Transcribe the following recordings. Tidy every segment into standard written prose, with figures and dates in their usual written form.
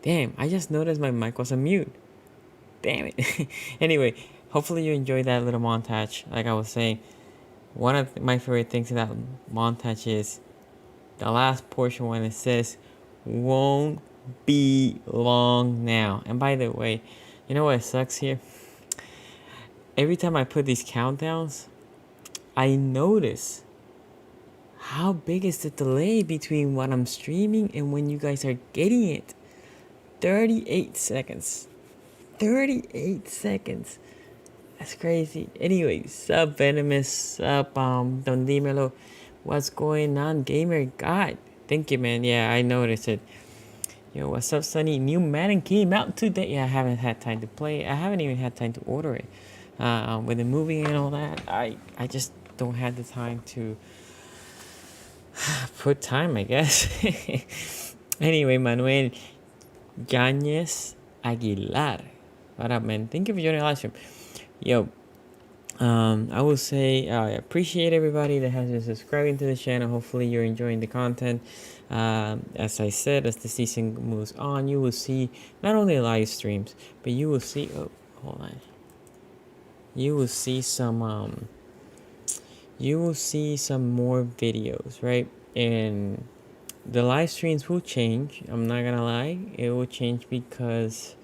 Damn, I just noticed my mic was on mute. Damn it. Anyway, hopefully you enjoyed that little montage. Like I was saying, one of my favorite things in that montage is the last portion when it says, won't be long now. And by the way, you know what sucks here? Every time I put these countdowns, I notice how big is the delay between what I'm streaming and when you guys are getting it. 38 seconds. 38 seconds. That's crazy. Anyway, sup Venomous, sup Don Dimelo. What's going on, gamer? God, thank you, man. Yeah, I noticed it. Yo, what's up, Sunny? New Madden came out today. Yeah, I haven't had time to play. I haven't even had time to order it. With the movie and all that, I just don't have the time to put time, I guess. Anyway, Manuel Yanez Aguilar. What up, man? Thank you for joining the live stream. Yo, I will say I appreciate everybody that has been subscribing to the channel. Hopefully you're enjoying the content. As I said, as the season moves on, you will see not only live streams, but you will see, oh, hold on. You will see some more videos, right? And the live streams will change. I'm not gonna lie, it will change because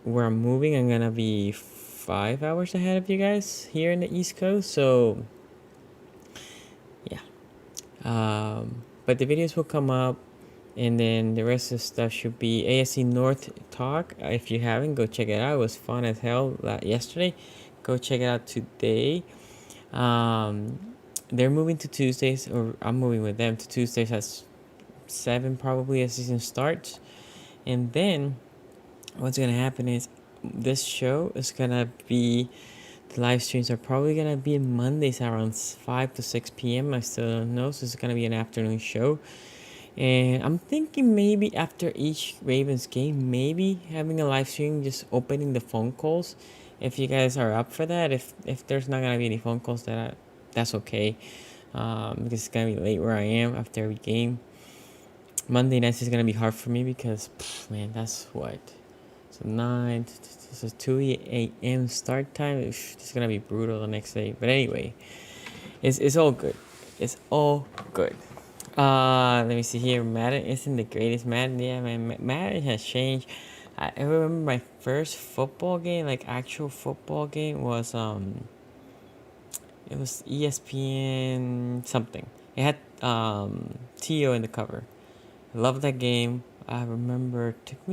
where I'm moving, I'm gonna be 5 hours ahead of you guys here in the East Coast. So yeah, but the videos will come up, and then the rest of the stuff should be ASC North Talk. If you haven't, go check it out. It was fun as hell yesterday. Go check it out today. They're moving to Tuesdays, or I'm moving with them to Tuesdays at 7 probably as season starts. And then what's gonna happen is this show is gonna be, the live streams are probably gonna be Mondays around 5 to 6 p.m. I still don't know, so it's gonna be an afternoon show. And I'm thinking maybe after each Ravens game, maybe having a live stream, just opening the phone calls. If you guys are up for that, if there's not gonna be any phone calls, that's okay, because it's gonna be late where I am after every game. Monday nights is gonna be hard for me because, man, that's what. So 9, this is 2 a.m. start time. It's gonna be brutal the next day. But anyway, it's all good. It's all good. Let me see here. Madden isn't the greatest. Madden, yeah, man. Madden has changed. I remember my first football game, like actual football game, was it was ESPN something. It had Tio in the cover. I love that game. I remember it took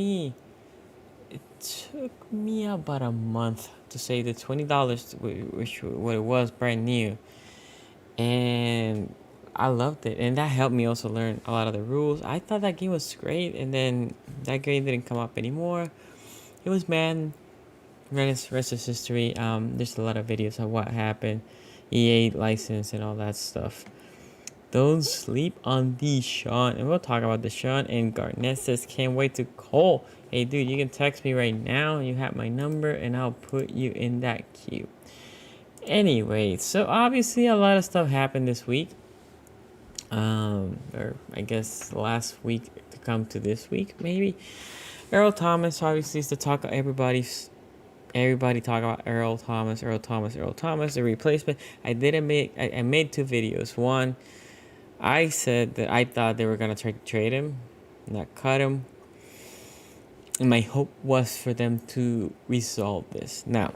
me about a month to save the $20, which what it was brand new, and I loved it, and that helped me also learn a lot of the rules. I thought that game was great, and then that game didn't come up anymore. It was, man, rest is history. There's a lot of videos of what happened, EA license and all that stuff. Don't sleep on Deshaun, and we'll talk about Deshaun. And Garnett says, can't wait to call. Hey, dude, you can text me right now. You have my number, and I'll put you in that queue. Anyway, so obviously a lot of stuff happened this week. Or I guess last week to come to this week, maybe. Earl Thomas, obviously, is the talk of everybody talk about Earl Thomas, the replacement. I made 2 videos. One, I said that I thought they were gonna try to trade him, not cut him. And my hope was for them to resolve this. Now,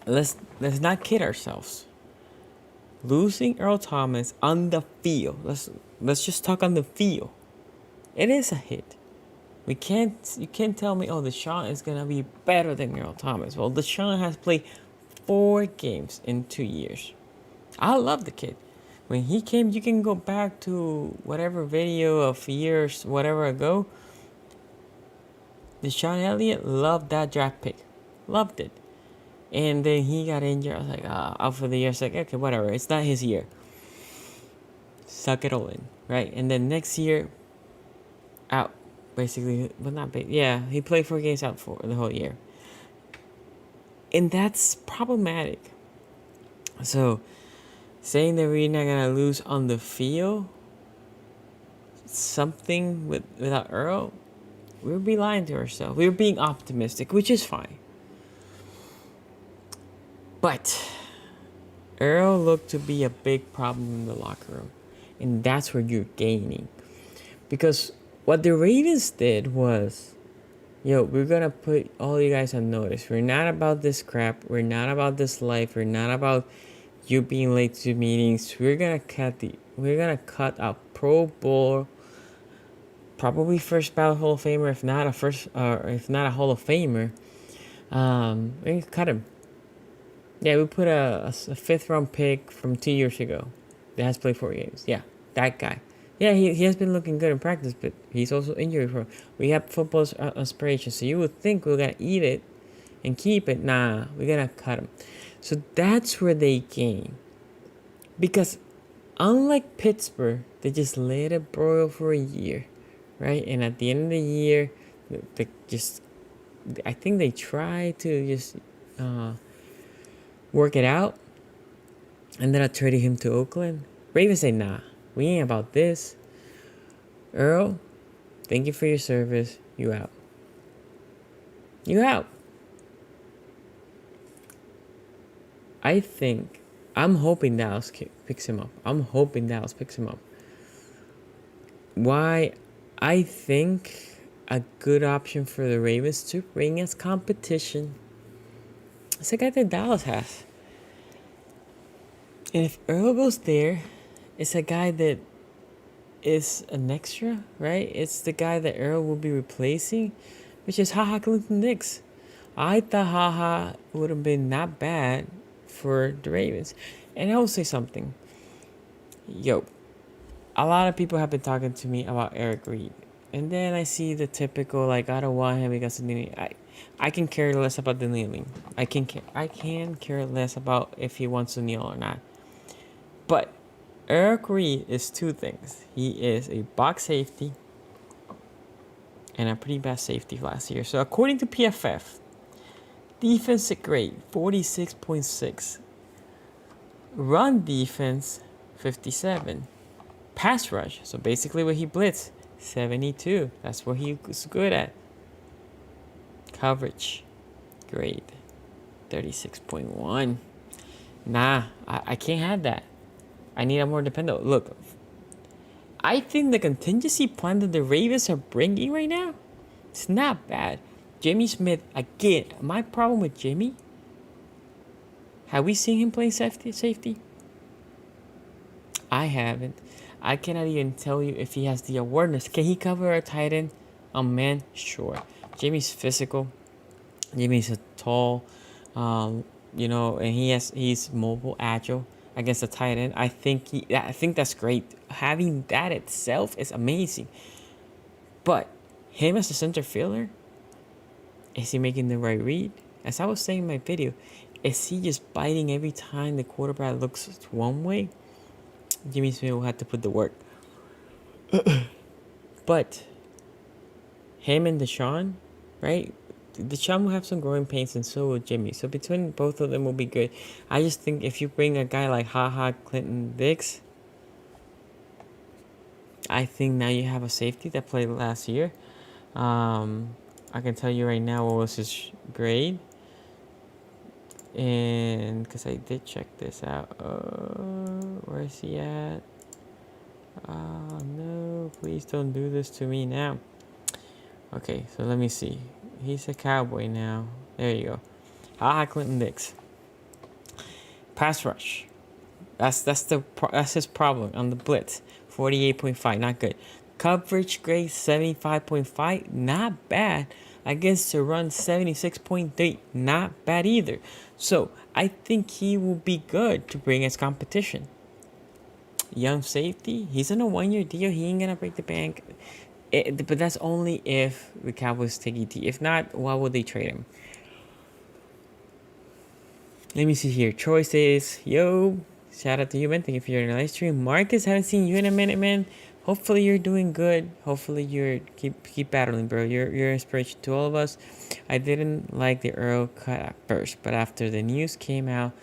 let's not kid ourselves. Losing Earl Thomas on the field. Let's just talk on the field. It is a hit. You can't tell me, oh, Deshaun is gonna be better than Earl Thomas. Well, Deshaun has played 4 games in 2 years. I love the kid. When he came, you can go back to whatever video of years, whatever ago. Deshaun Elliott loved that draft pick. Loved it. And then he got injured. I was like, out for the year. It's like, okay, whatever. It's not his year. Suck it all in, right? And then next year, out. Basically, but not big. Yeah, he played 4 games out for the whole year. And that's problematic. So, saying that we're not going to lose on the field, something without Earl, we'll be lying to ourselves. We're being optimistic, which is fine. But Earl looked to be a big problem in the locker room. And that's where you're gaining. Because what the Ravens did was, we're going to put all you guys on notice. We're not about this crap. We're not about this life. We're not about you being late to meetings. We're going to cut a Pro Bowl, probably first ballot Hall of Famer, if not a Hall of Famer. We're going to cut him. Yeah, we put a 5th round pick from 2 years ago that has played 4 games. Yeah, that guy. Yeah, he has been looking good in practice, but he's also injury prone. We have football's aspirations, so you would think we're going to eat it and keep it. Nah, we're going to cut him. So that's where they gain. Because unlike Pittsburgh, they just let it broil for a year, right? And at the end of the year, I think they try to just work it out. And then I traded him to Oakland. Ravens say, nah, we ain't about this. Earl, thank you for your service. You out. You out. I'm hoping Dallas picks him up. Why? I think a good option for the Ravens to bring as competition is the guy that Dallas has. And if Earl goes there, it's a guy that is an extra, right? It's the guy that Earl will be replacing, which is Clinton Dix. I thought would have been not bad for the Ravens. And I will say something. A lot of people have been talking to me about Eric Reed. And then I see the typical, I don't want him because of kneeling. I can care less about the kneeling. I can care less about if he wants to kneel or not. But Eric Reed is two things. He is a box safety and a pretty bad safety last year. So according to PFF, defensive grade 46.6, run defense 57, pass rush, so basically what he blitzed, 72. That's what he was good at. Coverage grade 36.1. Nah, I can't have that. I need a more dependable. Look, I think the contingency plan that the Ravens are bringing right now, it's not bad. Jimmy Smith, again, my problem with Jimmy, have we seen him play safety? I haven't. I cannot even tell you if he has the awareness. Can he cover a tight end? Man, sure. Jimmy's physical. Jimmy's a tall, and he's mobile, agile against the tight end. I think that's great. Having that itself is amazing. But him as a center fielder, is he making the right read? As I was saying in my video, is he just biting every time the quarterback looks one way? Jimmy Smith will have to put the work. But him and Deshaun, right? Deshaun will have some growing pains, and so will Jimmy. So between both of them will be good. I just think if you bring a guy like Clinton Dix, I think now you have a safety that played last year. I can tell you right now what was his grade. And because I did check this out. Where is he at? No, please don't do this to me now. Okay, so let me see. He's a Cowboy now. There you go. Clinton Dix. Pass rush. That's his problem on the blitz. 48.5, not good. Coverage grade 75.5, not bad. Against the run 76.3, not bad either. So I think he will be good to bring as competition. Young safety, he's on a 1-year deal. He ain't gonna break the bank. But that's only if the Cowboys take ET. If not, why would they trade him? Let me see here. Troy says, yo, shout out to you, man. Thank you for your live stream. Marcus, haven't seen you in a minute, man. Hopefully you're doing good. Hopefully you're keep battling, bro. You're inspiration to all of us. I didn't like the Earl cut at first, but after the news came out,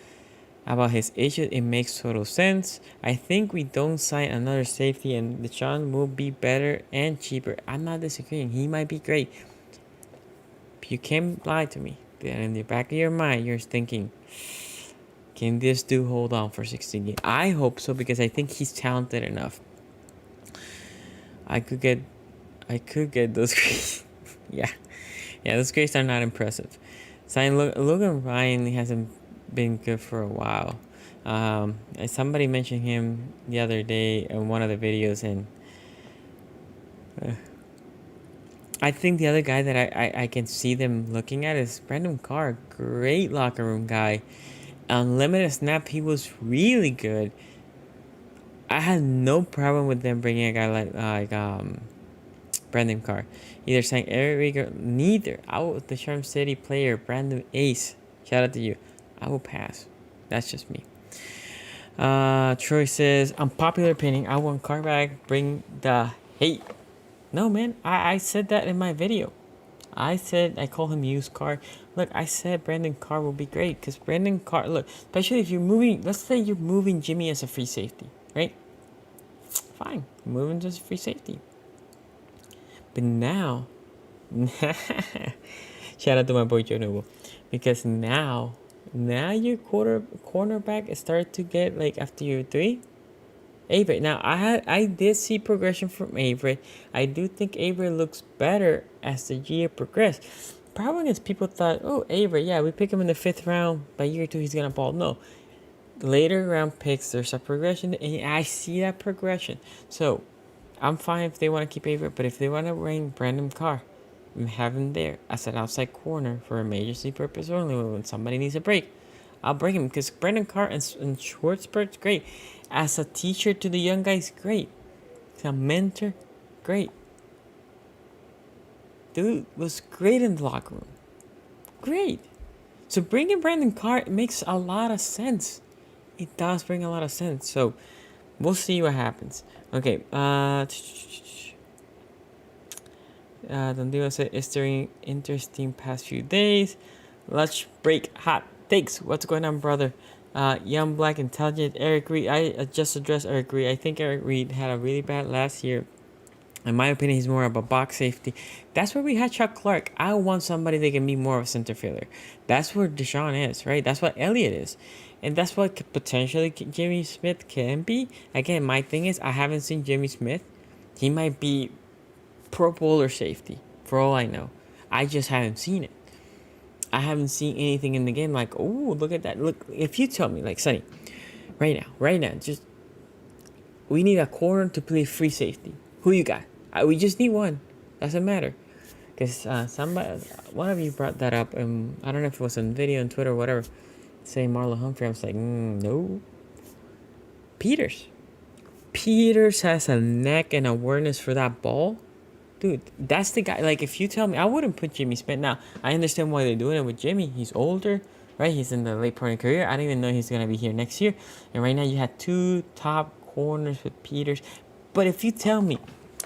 About his issues, it makes total sense. I think we don't sign another safety and Deshaun will be better and cheaper. I'm not disagreeing. He might be great. You can't lie to me. Then in the back of your mind, you're thinking, can this dude hold on for 16 games? I hope so because I think he's talented enough. I could get those grades. Yeah, those grades are not impressive. Logan Ryan hasn't been good for a while. Somebody mentioned him the other day in one of the videos, and I think the other guy that I can see them looking at is Brandon Carr. Great locker room guy. Unlimited snap, he was really good. I had no problem with them bringing a guy like Brandon Carr. Either saying Eric Rieger, neither. The Charm City player, Brandon Ace. Shout out to you. I will pass. That's just me. Troy says, unpopular opinion. I want Carr back. Bring the hate. No, man. I said that in my video. I call him used Carr. Look, I said Brandon Carr will be great because Brandon Carr, look, especially if you're moving, let's say you're moving Jimmy as a free safety, right? Fine, moving to a free safety. But now, shout out to my boy Joe Noble, because now your cornerback started to get like after year 3. Avery. Now I did see progression from Avery. I do think Avery looks better as the year progressed. Problem is people thought, oh, Avery, yeah, we pick him in the 5th round. By year 2, he's gonna ball. No, later round picks, there's a progression, and I see that progression. So I'm fine if they want to keep Avery, but if they want to bring Brandon Carr and have him there as an outside corner for emergency purpose only when somebody needs a break, I'll bring him because Brandon Carr and short spurts, great. As a teacher to the young guys, great. As a mentor, great. Dude was great in the locker room. Great. So bringing Brandon Carr makes a lot of sense. It does bring a lot of sense. So we'll see what happens. Okay. Don Diego said it's during interesting past few days. Let's break hot takes. What's going on, brother? Young, black, intelligent, Eric Reed. I just addressed Eric Reed. I think Eric Reed had a really bad last year. In my opinion, he's more of a box safety. That's where we had Chuck Clark. I want somebody that can be more of a center fielder. That's where Deshaun is, right? That's what Elliott is. And that's what potentially Jimmy Smith can be. Again, my thing is I haven't seen Jimmy Smith. He might be Pro Bowler safety, for all I know. I just haven't seen it. I haven't seen anything in the game like, oh, look at that. Look, if you tell me, like, Sonny, right now, just, we need a corner to play free safety. Who you got? We just need one. Doesn't matter. Because one of you brought that up, and I don't know if it was on video, on Twitter, or whatever, saying Marlon Humphrey. I was like, no. Peters has a neck and awareness for that ball. Dude, that's the guy. Like, if you tell me, I wouldn't put Jimmy Smith. Now, I understand why they're doing it with Jimmy. He's older, right? He's in the late part of his career. I didn't even know he's going to be here next year. And right now, you had 2 top corners with Peters. But if you tell me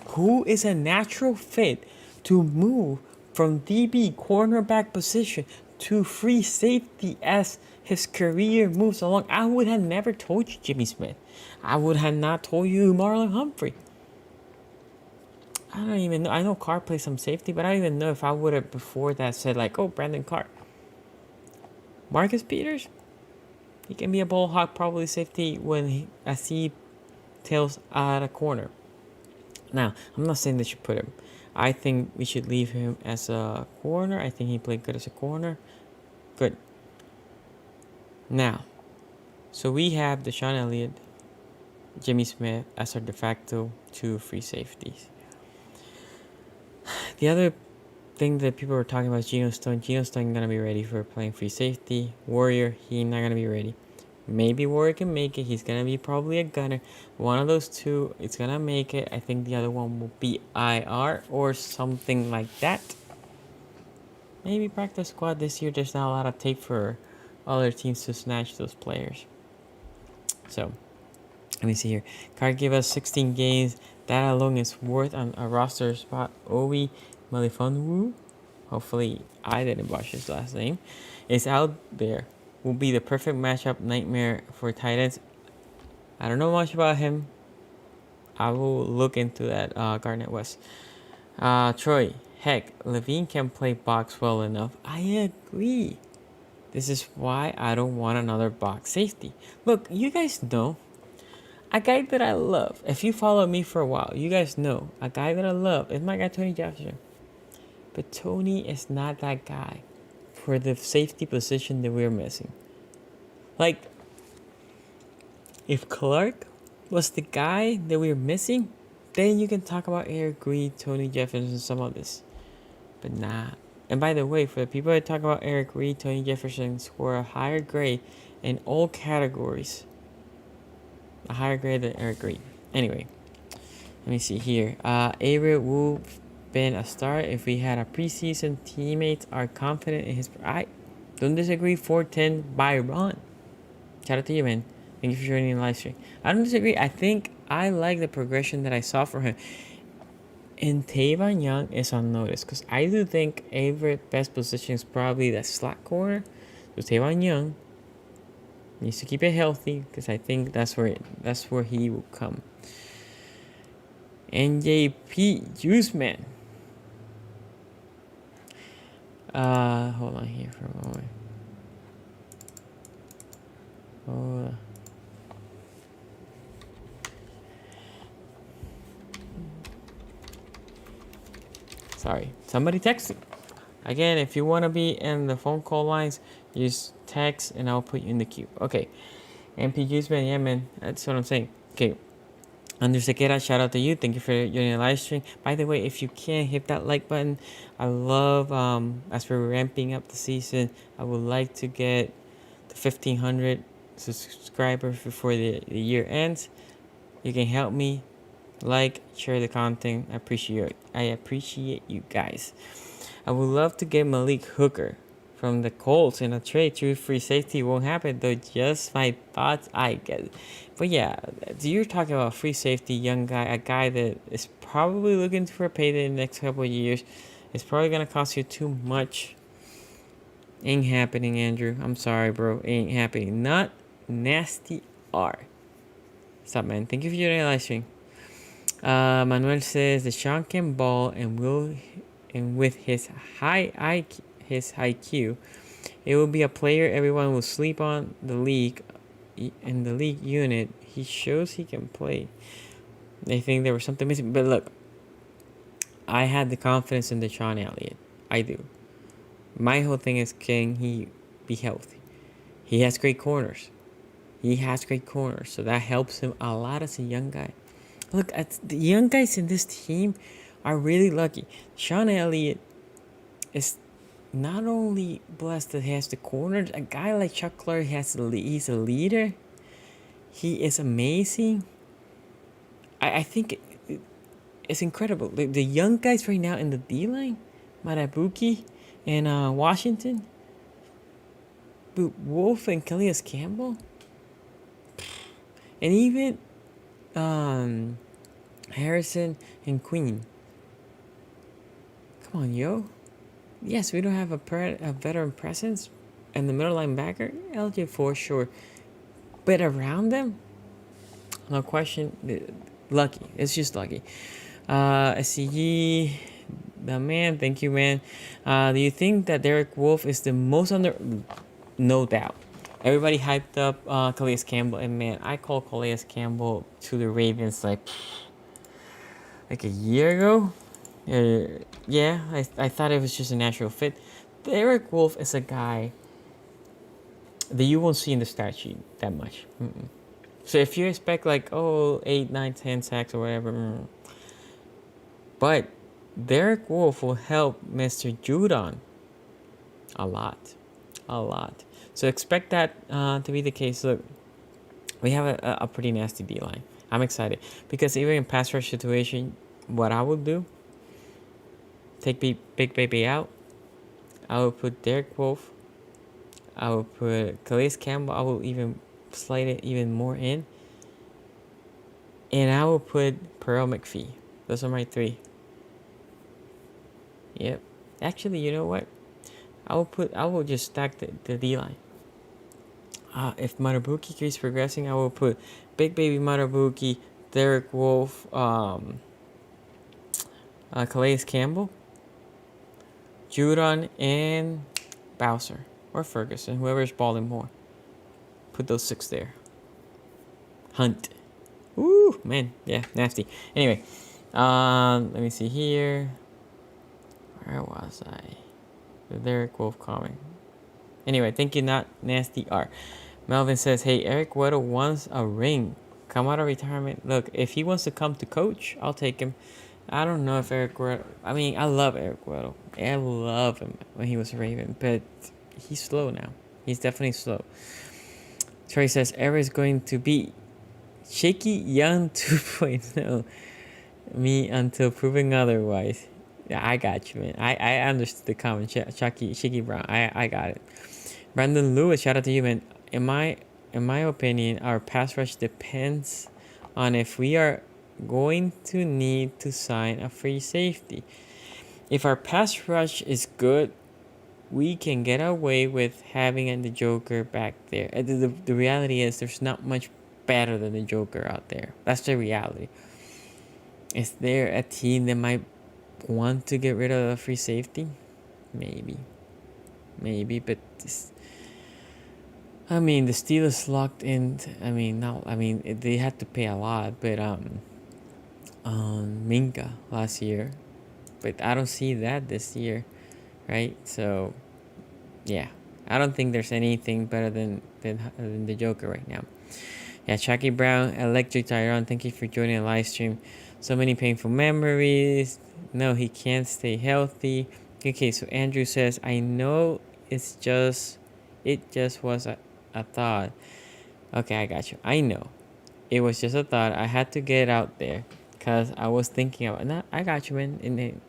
who is a natural fit to move from DB cornerback position to free safety as his career moves along, I would have never told you Jimmy Smith. I would have not told you Marlon Humphrey. I don't even know. I know Carr plays some safety, but I don't even know if I would have before that said like, oh, Brandon Carr. Marcus Peters, he can be a ball hawk, probably safety when he tails out a corner. Now, I'm not saying they should put him. I think we should leave him as a corner. I think he played good as a corner. Good. Now, so we have Deshaun Elliott, Jimmy Smith as our de facto 2 free safeties. The other thing that people were talking about is Geno Stone. Geno Stone going to be ready for playing free safety. Warrior, he's not going to be ready. Maybe Warrior can make it. He's going to be probably a gunner. One of those 2 is going to make it. I think the other one will be IR or something like that. Maybe practice squad this year. There's not a lot of tape for other teams to snatch those players. So, let me see here. Carr gave us 16 games. That alone is worth on a roster spot. Obi Melifonwu, hopefully I didn't botch his last name, is out there. will be the perfect matchup nightmare for tight ends. I don't know much about him. I will look into that, Garnett West. Troy, heck, Levine can play box well enough. I agree. This is why I don't want another box safety. Look, you guys know a guy that I love. If you follow me for a while, you guys know a guy that I love is my guy Tony Jefferson. But Tony is not that guy for the safety position that we're missing. Like, if Clark was the guy that we're missing, then you can talk about Eric Reed, Tony Jefferson, and some of this. But nah. And by the way, for the people that talk about Eric Reed, Tony Jefferson score a higher grade in all categories. A higher grade than Eric Reed. Anyway, let me see here. Avery would have been a star if we had a preseason. Teammates are confident in his. I don't disagree. 410 by Ron. Shout out to you, man. Thank you for joining the live stream. I don't disagree. I think I like the progression that I saw from him. And Tavon Young is on notice because I do think Avery's best position is probably the slot corner. So Tavon Young needs to keep it healthy because I think that's where he will come. NJP Juice Man. Hold on here for a moment. Sorry, somebody texted. Again, if you want to be in the phone call lines, use text and I'll put you in the queue. Okay. MPG's man, yeah, man. That's what I'm saying. Okay. Andrew Sequeira, shout out to you. Thank you for joining the live stream. By the way, if you can hit that like button, I love, as we're ramping up the season, I would like to get the 1,500 subscribers before the year ends. You can help me. Like, share the content. I appreciate you guys. I would love to get Malik Hooker from the Colts in a trade. True free safety won't happen though. Just my thoughts. I get it. But yeah, you're talking about free safety, young guy, a guy that is probably looking for a payday in the next couple of years. It's probably gonna cost you too much. Ain't happening, Andrew. I'm sorry, bro. Ain't happening. Not nasty R. Stop, man. Thank you for joining the live stream. Manuel says the Sean can ball and with his high IQ, it will be a player everyone will sleep on. The league in the league unit, he shows he can play. They think there was something missing, but look, I had the confidence in Deshaun Elliott. I do. My whole thing is, can he be healthy? He has great corners. So that helps him a lot as a young guy. Look, the young guys in this team are really lucky. Sean Elliott is not only blessed that he has the corners. A guy like Chuck Clark he's a leader. He is amazing. I think it's incredible. The young guys right now in the D-line, Marabuki and Washington, Wolf and Calais Campbell, and even Harrison and Queen. Come on, yo. Yes, we don't have a veteran presence and the middle linebacker, LJ for sure. But around them, no question, lucky. It's just lucky. SCG, the man, thank you, man. Do you think that Derek Wolfe is the most under? No doubt. Everybody hyped up Calais Campbell, and man, I called Calais Campbell to the Ravens like a year ago. Yeah, I thought it was just a natural fit. Derek Wolfe is a guy that you won't see in the stat sheet that much. So if you expect 8, 9, 10 sacks or whatever, but Derek Wolfe will help Mr. Judon a lot. So expect that to be the case. Look, we have a pretty nasty D-line. I'm excited because even in pass rush situation, what I would do, take Big Baby out. I will put Derek Wolfe. I will put Calais Campbell. I will even slide it even more in. And I will put Pearl McPhee. Those are my 3. Yep. Actually, you know what? I will just stack the D-line. If Matabuki keeps progressing, I will put Big Baby Matabuki, Derek Wolf, Calais Campbell, Judon, and Bowser or Ferguson, whoever's balling more. Put those 6 there. Hunt. Ooh, man, yeah, nasty. Anyway, let me see here. Where was I? The Derek Wolf comment. Anyway, thank you, not nasty R. Melvin says, "Hey, Eric Weddle wants a ring. Come out of retirement. Look, if he wants to come to coach, I'll take him. I don't know if Eric Weddle. I mean, I love Eric Weddle. I love him when he was a Raven, but he's slow now. He's definitely slow." Trey says, "Eric is going to be Shaky Young 2.0. Me until proving otherwise." Yeah, I got you, man. I understood the comment. Shaky Brown. I got it. Brandon Lewis, shout out to you, man. In my opinion, our pass rush depends on if we are going to need to sign a free safety. If our pass rush is good, we can get away with having the Joker back there. The reality is there's not much better than the Joker out there. That's the reality. Is there a team that might want to get rid of a free safety? Maybe, but I mean, the Steelers locked in. I mean, no, I mean they had to pay a lot, but Minka last year, but I don't see that this year, right? So, yeah, I don't think there's anything better than the Joker right now. Yeah, Chucky Brown, Electric Tyron, thank you for joining the live stream. So many painful memories. No, he can't stay healthy. Okay, so Andrew says, I know it just was a thought. Okay, I got you. I know. It was just a thought. I had to get it out there because I was thinking about it. I got you, man. And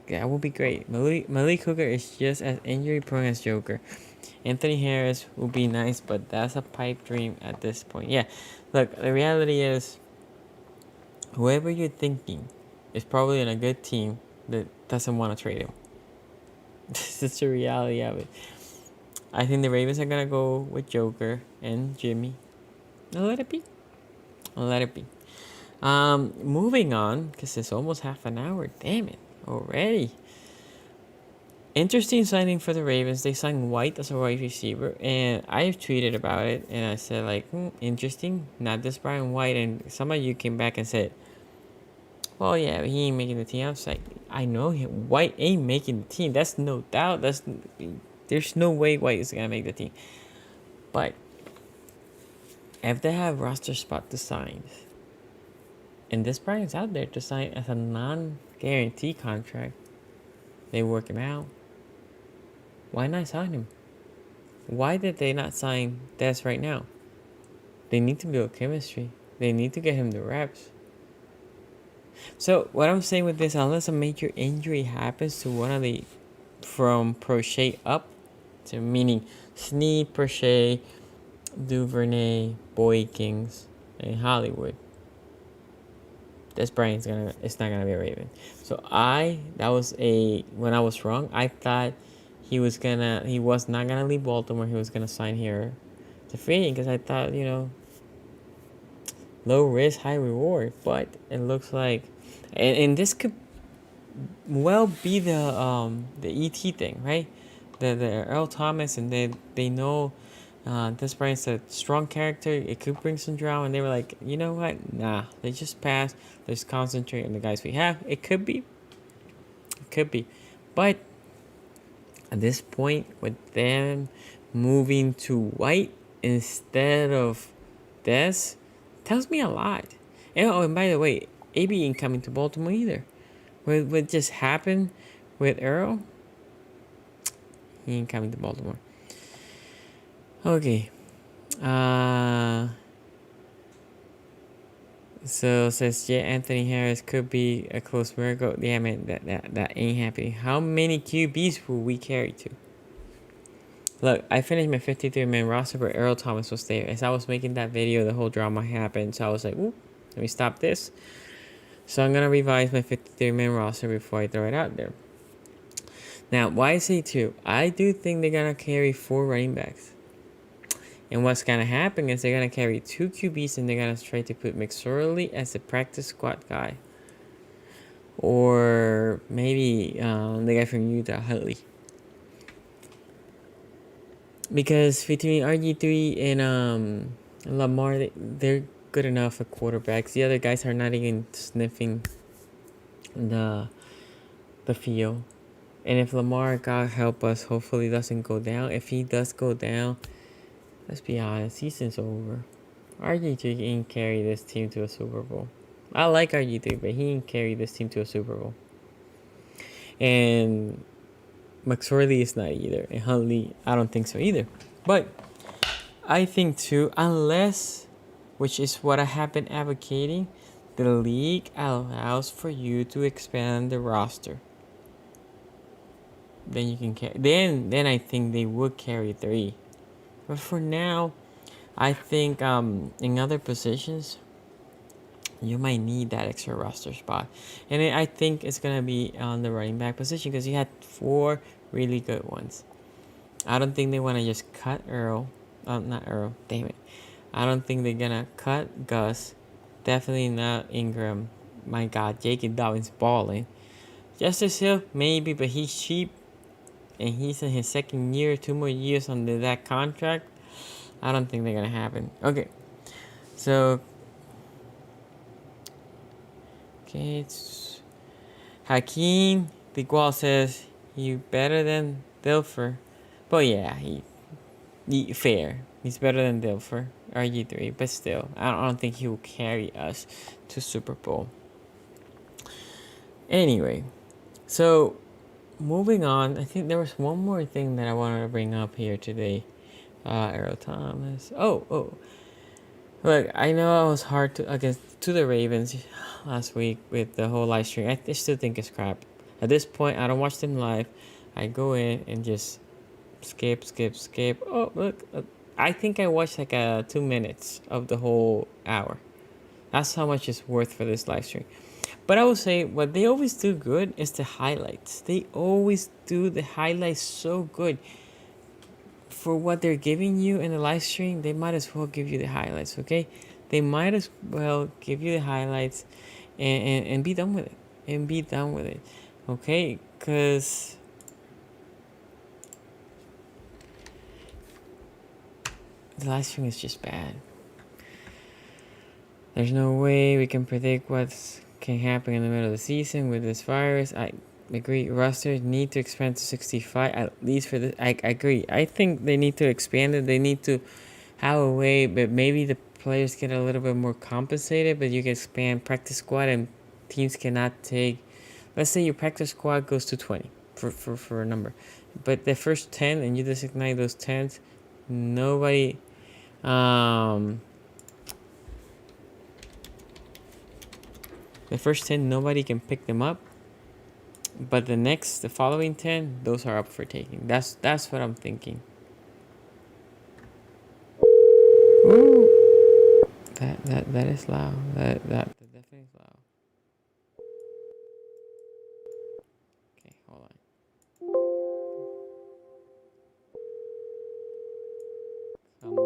that will be great. Malik Hooker is just as injury prone as Joker. Anthony Harris will be nice, but that's a pipe dream at this point. Yeah, look, the reality is, whoever you're thinking is probably in a good team that doesn't want to trade him. This is the reality of it. I think the Ravens are going to go with Joker and Jimmy. I'll let it be. Moving on, because it's almost half an hour. Damn it, already. Interesting signing for the Ravens. They signed White as a wide receiver, and I tweeted about it, and I said, like, interesting, not this Brian White, and some of you came back and said, well, yeah, he ain't making the team. I was like, I know White ain't making the team. That's no doubt. There's no way White is going to make the team. But if they have roster spot to sign, and this Brian's out there to sign as a non-guarantee contract, they work him out. Why not sign him? Why did they not sign Des right now? They need to build chemistry. They need to get him the reps. So what I'm saying with this, unless a major injury happens to one of the from Prochet up, to meaning Snead, Prochet, Duvernay, Boykins, and Hollywood, this Brian's it's not gonna be a Raven. So when I was wrong, I thought he was not gonna leave Baltimore. He was gonna sign here to free agent because I thought, low risk, high reward. But it looks like, and this could well be the ET thing, right? The Earl Thomas, and they know this Brian's a strong character. It could bring some drama, and they were like, you know what? Nah, they just pass. Let's concentrate on the guys we have. It could be, but at this point, with them moving to White instead of Des, tells me a lot. And by the way, AB ain't coming to Baltimore either. What just happened with Earl? He ain't coming to Baltimore. Okay. So says, yeah, Anthony Harris could be a close miracle. Yeah, man, that ain't happening. How many QBs will we carry to? Look, I finished my 53-man roster, but Earl Thomas was there. As I was making that video, the whole drama happened. So I was like, ooh, let me stop this. So I'm going to revise my 53-man roster before I throw it out there. Now, why I say 2? I do think they're going to carry 4 running backs. And what's gonna happen is they're gonna carry 2 QBs and they're gonna try to put McSorley as a practice squad guy, or maybe the guy from Utah, Huntley. Because between RG3 and Lamar, they're good enough at quarterbacks. The other guys are not even sniffing the field. And if Lamar, God help us, hopefully doesn't go down. If he does go down, let's be honest, season's over. RG3 ain't carry this team to a Super Bowl. I like RG3, but he ain't carry this team to a Super Bowl. And McSorley is not either. And Huntley, I don't think so either. But I think too, unless, which is what I have been advocating, the league allows for you to expand the roster. Then you can carry. Then I think they would carry 3. But for now, I think in other positions, you might need that extra roster spot. And I think it's going to be on the running back position because you had 4 really good ones. I don't think they want to just cut Earl. Not Earl. Damn it. I don't think they're going to cut Gus. Definitely not Ingram. My God, J.K. Dobbins balling. Justice Hill, maybe, but he's cheap. And he's in his second year, 2 more years under that contract. I don't think they're going to happen. Okay. So, okay, it's Hakeem Bigual says you better than Dilfer. But yeah, he fair. He's better than Dilfer, RG3, but still, I don't think he will carry us to Super Bowl. Anyway, so moving on, I think there was one more thing that I wanted to bring up here today. Earl Thomas. Oh. Look, I know I was hard to the Ravens last week with the whole live stream. I still think it's crap. At this point, I don't watch them live. I go in and just skip. Oh, look. I think I watched like 2 minutes of the whole hour. That's how much it's worth for this live stream. But I will say what they always do good is the highlights. They always do the highlights so good. For what they're giving you in the live stream, they might as well give you the highlights, okay? They might as well give you the highlights and be done with it. Okay? Because the live stream is just bad. There's no way we can predict what can happen in the middle of the season with this virus. I agree. Rosters need to expand to 65 at least for this. I agree. I think they need to expand it. They need to have a way, but maybe the players get a little bit more compensated. But you can expand practice squad, and teams cannot take. Let's say your practice squad goes to 20 for a number, but the first 10 and you designate those 10s. Nobody. The first 10, nobody can pick them up. But the following 10, those are up for taking. That's what I'm thinking. Ooh. That is loud. That definitely is loud. Okay, hold on. Come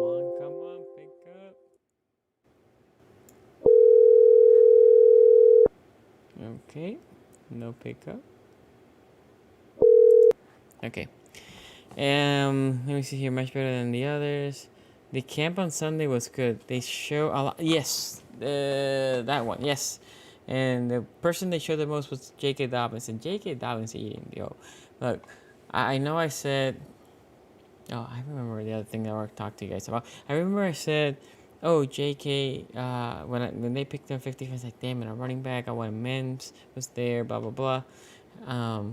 on, pick up. Okay, no pickup. Okay. Let me see here. Much better than the others. The camp on Sunday was good. They show a lot. Yes, that one. Yes, and the person they showed the most was J.K. Dobbins, and J.K. Dobbins eating. Yo, look, I know I said. Oh, I remember the other thing that I want to talk to you guys about. I remember I said, "Oh, J.K. When they picked up 50, I was like, damn it, a running back. I wanted Mims was there. Blah blah blah."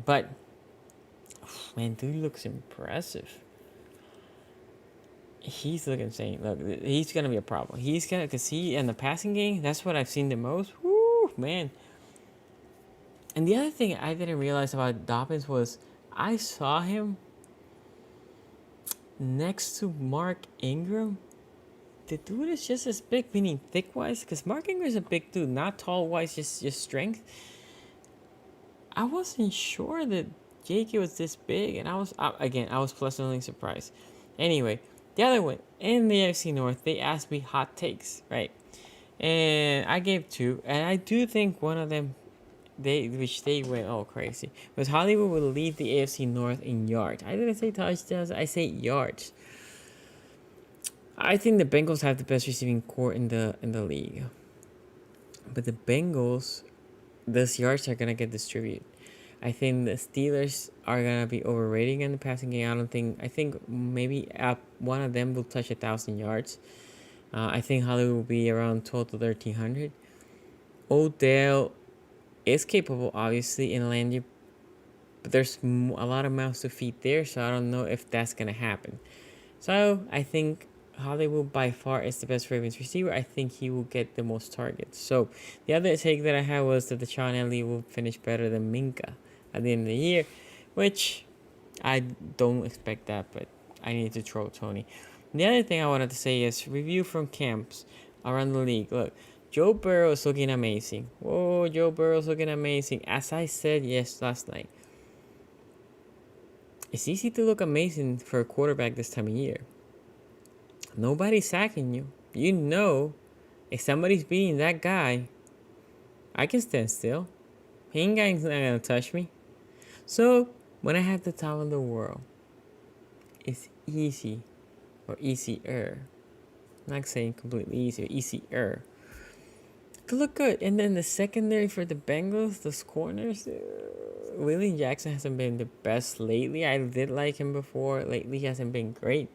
But man, dude looks impressive. He's looking insane. Look, he's gonna be a problem. Cause he in the passing game, that's what I've seen the most. Woo, man. And the other thing I didn't realize about Dobbins was I saw him next to Mark Ingram. The dude is just as big, meaning thick wise, because Mark Ingram is a big dude, not tall wise, just strength. I wasn't sure that JK was this big, and I was pleasantly surprised. Anyway, The other one, in the AFC North, they asked me hot takes, right? And I gave two, and I do think one of them, which they went all crazy, was Hollywood will lead the AFC North in yards. I didn't say touchdowns, I say yards. I think the Bengals have the best receiving core in the league. But the Bengals, those yards are gonna get distributed. I think the Steelers are gonna be overrating in the passing game. I think maybe one of them will touch 1,000 yards. I think Hollywood will be around 12 to 1,300. Odell is capable, obviously, in landing, but there's a lot of mouths to feed there, so I don't know if that's gonna happen. So I think Hollywood by far is the best Ravens receiver. I think he will get the most targets. So the other take that I had was that Deshaun Elliott will finish better than Minka at the end of the year, which I don't expect that, but I need to troll Tony. The other thing I wanted to say is review from camps around the league. Look, Joe Burrow is looking amazing. Whoa, Joe Burrow is looking amazing. As I said last night, it's easy to look amazing for a quarterback this time of year. Nobody's sacking you. You know, if somebody's beating that guy, I can stand still. He ain't gonna touch me. So, when I have the top of the world, it's easy or easier. I'm not saying completely easy, easier to look good. And then the secondary for the Bengals, those corners, William Jackson hasn't been the best lately. I did like him before. Lately, he hasn't been great.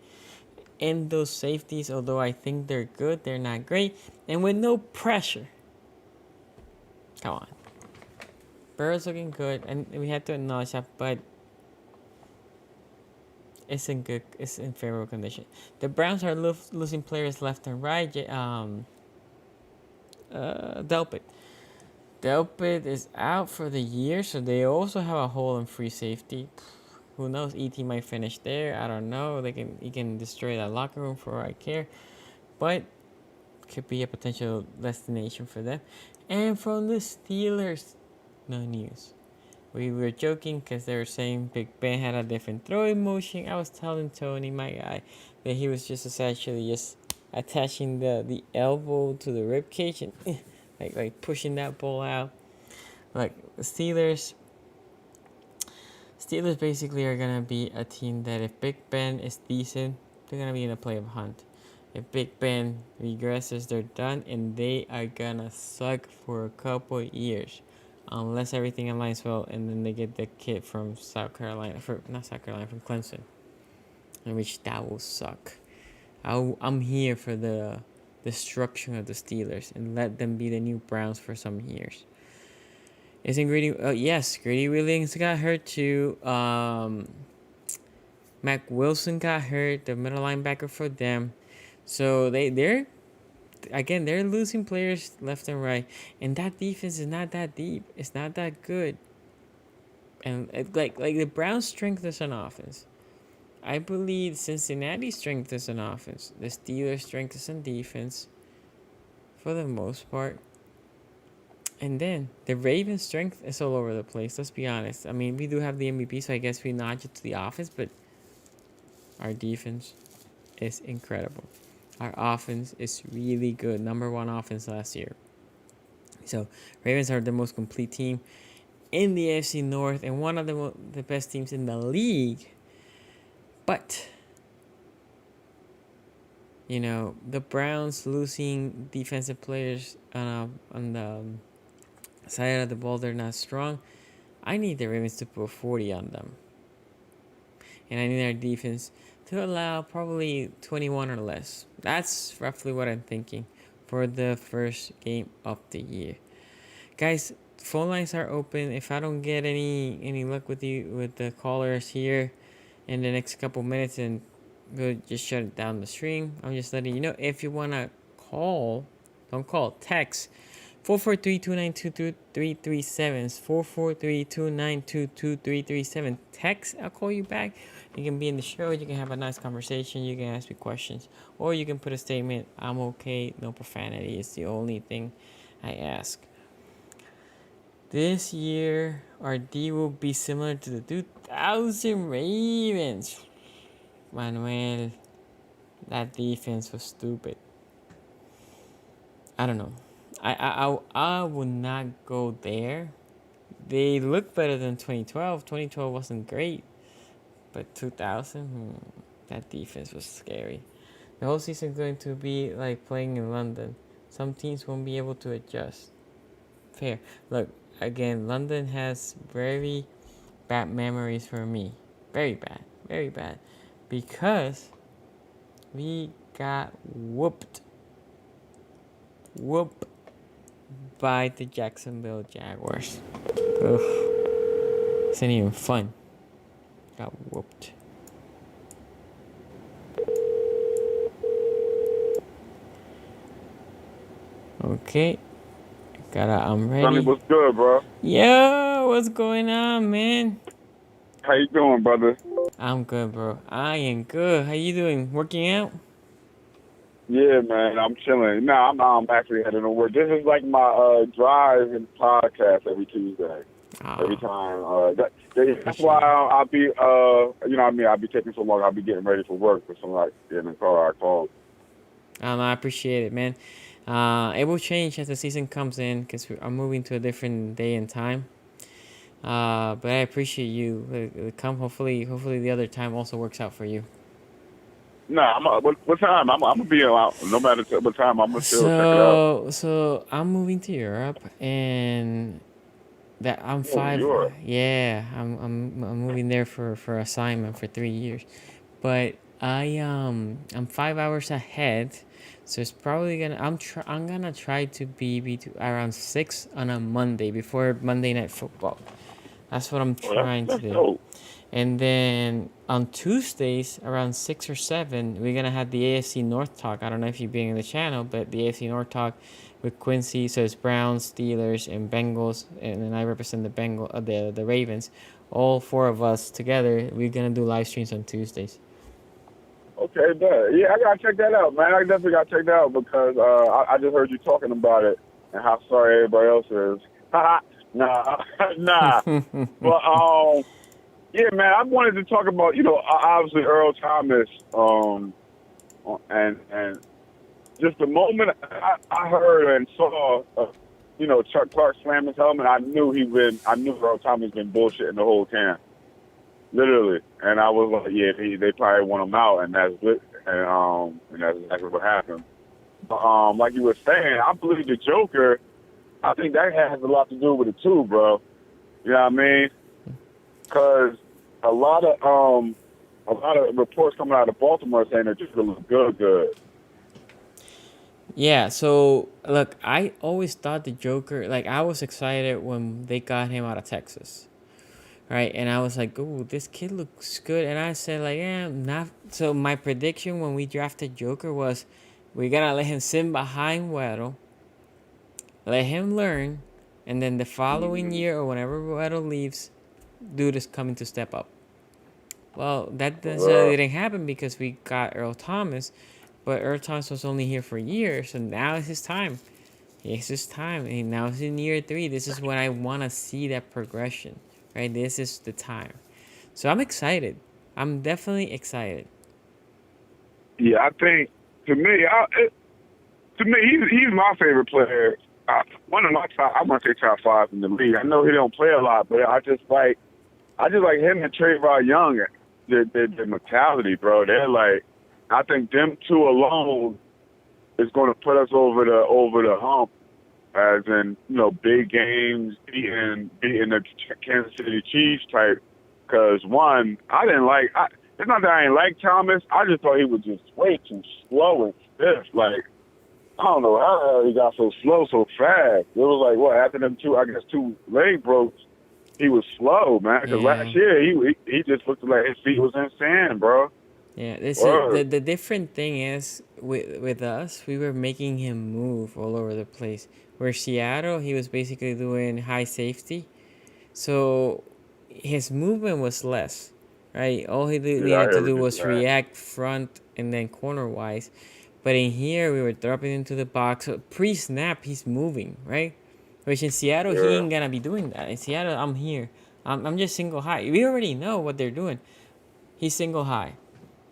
And those safeties, although I think they're good, they're not great. And with no pressure. Come on. Burrow's looking good, and we had to acknowledge that, but it's in favorable condition. The Browns are losing players left and right. Delpit. Delpit is out for the year, so they also have a hole in free safety. Who knows? ET might finish there. I don't know. He can destroy that locker room for all I care, but could be a potential destination for them. And from the Steelers, no news. We were joking because they were saying Big Ben had a different throwing motion. I was telling Tony, my guy, that he was just essentially just attaching the elbow to the rib cage and like pushing that ball out. Like the Steelers basically are gonna be a team that if Big Ben is decent, they're gonna be in a playoff hunt. If Big Ben regresses, they're done, and they are gonna suck for a couple years, unless everything aligns well, and then they get the kid from from Clemson, in which that will suck. I'm here for the destruction of the Steelers and let them be the new Browns for some years. Isn't Grady? Yes, Grady Williams got hurt too. Mac Wilson got hurt, the middle linebacker for them. So they're losing players left and right, and that defense is not that deep. It's not that good. And like the Browns' strength is on offense. I believe Cincinnati's strength is on offense. The Steelers' strength is on defense, for the most part. And then the Ravens' strength is all over the place. Let's be honest. I mean, we do have the MVP, so I guess we notch it to the offense, but our defense is incredible. Our offense is really good. Number one offense last year. So Ravens are the most complete team in the AFC North and one of the best teams in the league. But the Browns losing defensive players on the side of the ball, they're not strong. I need the Ravens to put 40 on them. And I need our defense to allow probably 21 or less. That's roughly what I'm thinking for the first game of the year. Guys, phone lines are open. If I don't get any luck with the callers here in the next couple minutes, and go just shut down the stream. I'm just letting you know, if you want to call, don't call, text 443-292-2337. 443-292-2337. Text, I'll call you back. You can be in the show. You can have a nice conversation. You can ask me questions. Or you can put a statement, I'm okay, no profanity. It's the only thing I ask. This year, our D will be similar to the 2000 Ravens. Manuel, That defense was stupid. I don't know. I would not go there. They look better than 2012. 2012 wasn't great, but 2000, that defense was scary. The whole season's going to be like playing in London. Some teams won't be able to adjust. Fair. Look, again, London has very bad memories for me. Very bad. Very bad. Because we got whooped. Whooped by the Jacksonville Jaguars. Ugh. Isn't even fun. Got whooped. Okay. I'm ready. Sonny, what's good, bro? Yo, what's going on, man? How you doing, brother? I'm good, bro. I am good. How you doing? Working out? Yeah, man, I'm chilling. Nah, I'm actually heading to work. This is like my drive and podcast every Tuesday. Every time. That's why I'll be, you know what I mean? I'll be taking so long. I'll be getting ready for work. But somebody in the car, I called. I appreciate it, man. It will change as the season comes in because I'm moving to a different day and time. But I appreciate you. Come, hopefully the other time also works out for you. Nah, what time? I'm gonna be out no matter what time. I'm gonna still check it out. So I'm moving to Europe, and that I'm five. Europe. Yeah, I'm moving there for assignment for 3 years, but I'm 5 hours ahead, so it's probably gonna I'm gonna try to be around 6 on a Monday before Monday Night Football. That's what I'm trying to do. Dope. And then on Tuesdays around 6 or 7, we're gonna have the AFC North talk. I don't know if you've been in the channel, but the AFC North talk with Quincy. So it's Browns, Steelers, and Bengals, and then I represent the Ravens. All four of us together. We're gonna do live streams on Tuesdays. Okay, bet. Yeah, I gotta check that out, man. I definitely gotta check that out because I just heard you talking about it and how sorry everybody else is. Nah. But yeah, man, I wanted to talk about, obviously Earl Thomas, and just the moment I heard and saw, Chuck Clark slam his helmet, I knew Earl Thomas been bullshitting the whole camp, literally. And I was like, yeah, they probably want him out, and that's it, and that's exactly what happened. But like you were saying, I believe the Joker. I think that has a lot to do with it too, bro. You know what I mean? Because a lot of reports coming out of Baltimore saying that Joker look good. Yeah, so look, I always thought the Joker, like I was excited when they got him out of Texas. Right, and I was like, "Ooh, this kid looks good," and I said, "Like, yeah, not." So my prediction when we drafted Joker was, we're gonna let him sit behind Weddle, let him learn, and then the following year or whenever Weddle leaves, dude is coming to step up. Well, that necessarily didn't happen because we got Earl Thomas, but Earl Thomas was only here for years, so now it's his time. It's his time, and now it's in year 3. This is when I want to see that progression. Right, this is the time. So I'm excited. I'm definitely excited. Yeah, I think to me, he's my favorite player. One of my top, I'm gonna say top 5 in the league. I know he don't play a lot, but I just like him and Trayvon Young. Their mentality, bro. They're like, I think them two alone is going to put us over the hump. As in, big games, beating the Kansas City Chiefs type. Because one, it's not that I didn't like Thomas. I just thought he was just way too slow and stiff. Like, I don't know how the hell he got so slow so fast. It was like, what, after them two leg broke, he was slow, man. Because last year, he just looked like his feet was in sand, bro. Yeah, the different thing is, with us, we were making him move all over the place. Where Seattle, he was basically doing high safety. So his movement was less, right? All he needed to do was react front and then corner-wise. But in here, we were dropping into the box. So pre-snap, he's moving, right? Which in Seattle, he ain't going to be doing that. In Seattle, I'm here. I'm just single high. We already know what they're doing. He's single high.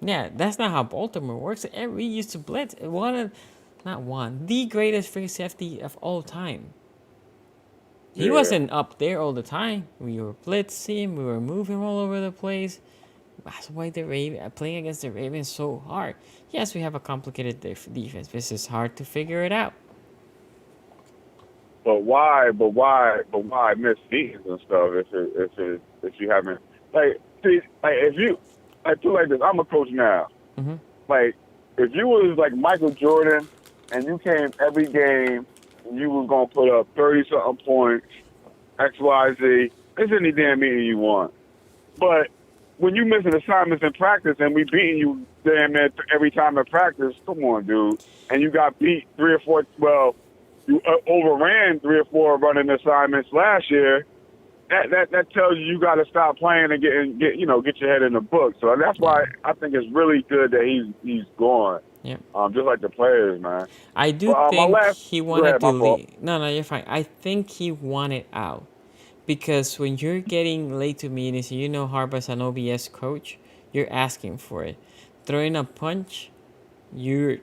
Yeah, that's not how Baltimore works. We used to blitz. The greatest free safety of all time. He Yeah. wasn't up there all the time. We were blitzing. We were moving all over the place. That's why the playing against the Ravens is so hard. Yes, we have a complicated defense. This is hard to figure it out. But why? But why miss meetings and stuff if you haven't see if you put like this? I'm a coach now. Mm-hmm. Like if you was like Michael Jordan and you came every game and you was gonna put up 30-something points, XYZ. It's any damn meeting you want. But when you missing assignments in practice and we beating you damn near every time in practice, come on, dude. And you got beat 3 or 4. Well, you overran 3 or 4 running assignments last year. That tells you got to stop playing and get your head in the book. So that's why I think it's really good that he's gone. Yeah. Just like the players, man. I do think he wanted to leave. No, you're fine. I think he wanted out. Because when you're getting late to meetings, you know Harbaugh's an OBS coach, you're asking for it. Throwing a punch, you're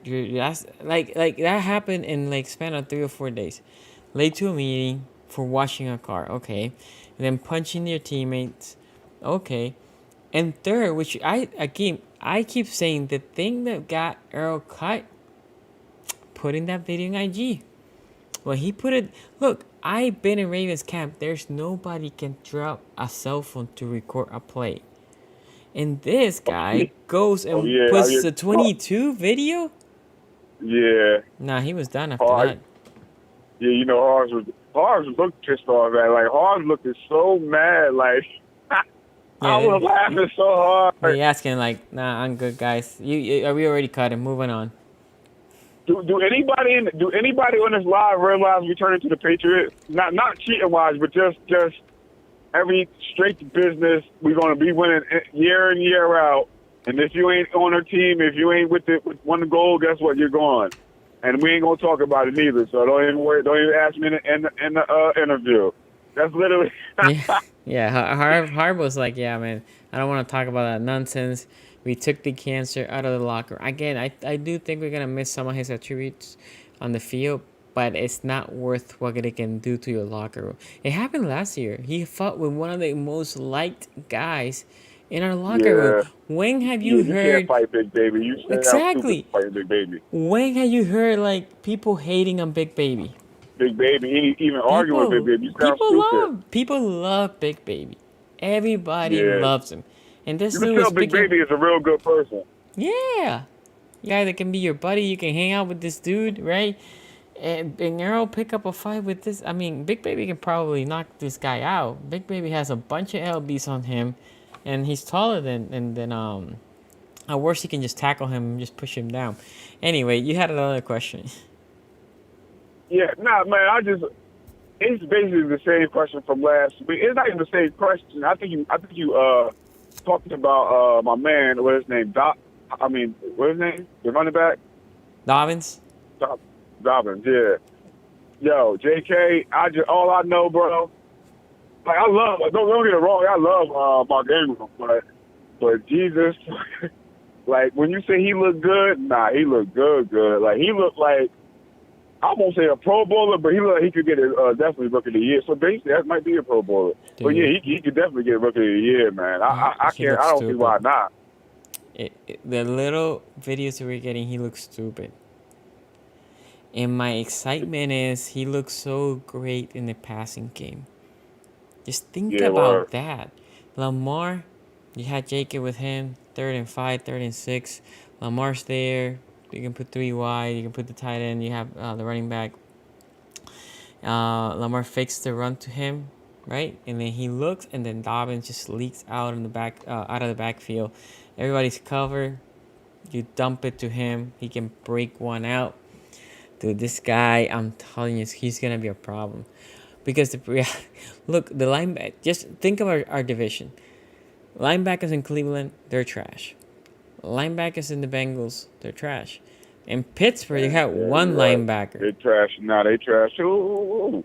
like that happened in like span of 3 or 4 days. Late to a meeting for washing a car, okay. And then punching your teammates, okay. And third, which I keep saying, the thing that got Earl cut, putting that video in IG. Well, he put it. Look, I've been in Ravens camp. There's nobody can drop a cell phone to record a play, and this guy goes and puts the 22 video. Yeah. Nah, he was done after that. Yeah, you know, Harves looked pissed off. Like Harves looked so mad. Like I was laughing so hard. He asking like, "Nah, I'm good, guys. We already cut him. Moving on." Do anybody on this live realize we turn into the Patriots? Not cheating wise, but just every straight to business. We're gonna be winning year in year out. And if you ain't on our team, if you ain't with one goal, guess what? You're gone. And we ain't gonna talk about it neither. So don't even worry. Don't even ask me in the interview. That's literally. Harb was like, yeah, man. I don't want to talk about that nonsense. We took the cancer out of the locker. Again, I do think we're going to miss some of his attributes on the field, but it's not worth what it can do to your locker room. It happened last year. He fought with one of the most liked guys in our locker room. When have you heard... You can't fight Big Baby. You exactly. Fight Big Baby. When have you heard, like, people hating on Big Baby? Big Baby, even arguing with Big Baby. People love Big Baby. Everybody loves him. And this you can tell Big Baby is a real good person. Yeah. Yeah, that can be your buddy. You can hang out with this dude, right? And Earl pick up a fight with this. I mean, Big Baby can probably knock this guy out. Big Baby has a bunch of LBs on him, and he's taller than at worst he can just tackle him and just push him down. Anyway, you had another question. Yeah, man. It's basically the same question from last week. It's not even the same question. I think you talking about my man. What's his name? What's his name? The running back. Dobbins. Dobbins. Yeah. Yo, JK. All I know, bro. Like I love. Don't get it wrong. I love Mark Ingram, but Jesus. Like when you say he looked good, he looked good. Like he looked like. I won't say a Pro Bowler, but he looked like he could get definitely Rookie of the Year. So basically, that might be a Pro Bowler. Dude. But yeah, he could definitely get Rookie of the Year, man. I can't. I don't see why not. The little videos that we're getting, he looks stupid. And my excitement is he looks so great in the passing game. Just think about that. Lamar, you had J.K. with him, 3rd and 5, 3rd and 6. Lamar's there. You can put 3 wide. You can put the tight end. You have the running back. Lamar fakes the run to him, right? And then he looks, and then Dobbins just leaks out in the back, out of the backfield. Everybody's covered. You dump it to him. He can break one out. Dude, this guy, I'm telling you, he's gonna be a problem. Because look, the linebacker. Just think of our division. Linebackers in Cleveland, they're trash. Linebackers in the Bengals, they're trash. In Pittsburgh, you have one linebacker. They're trash. They trash. Ooh.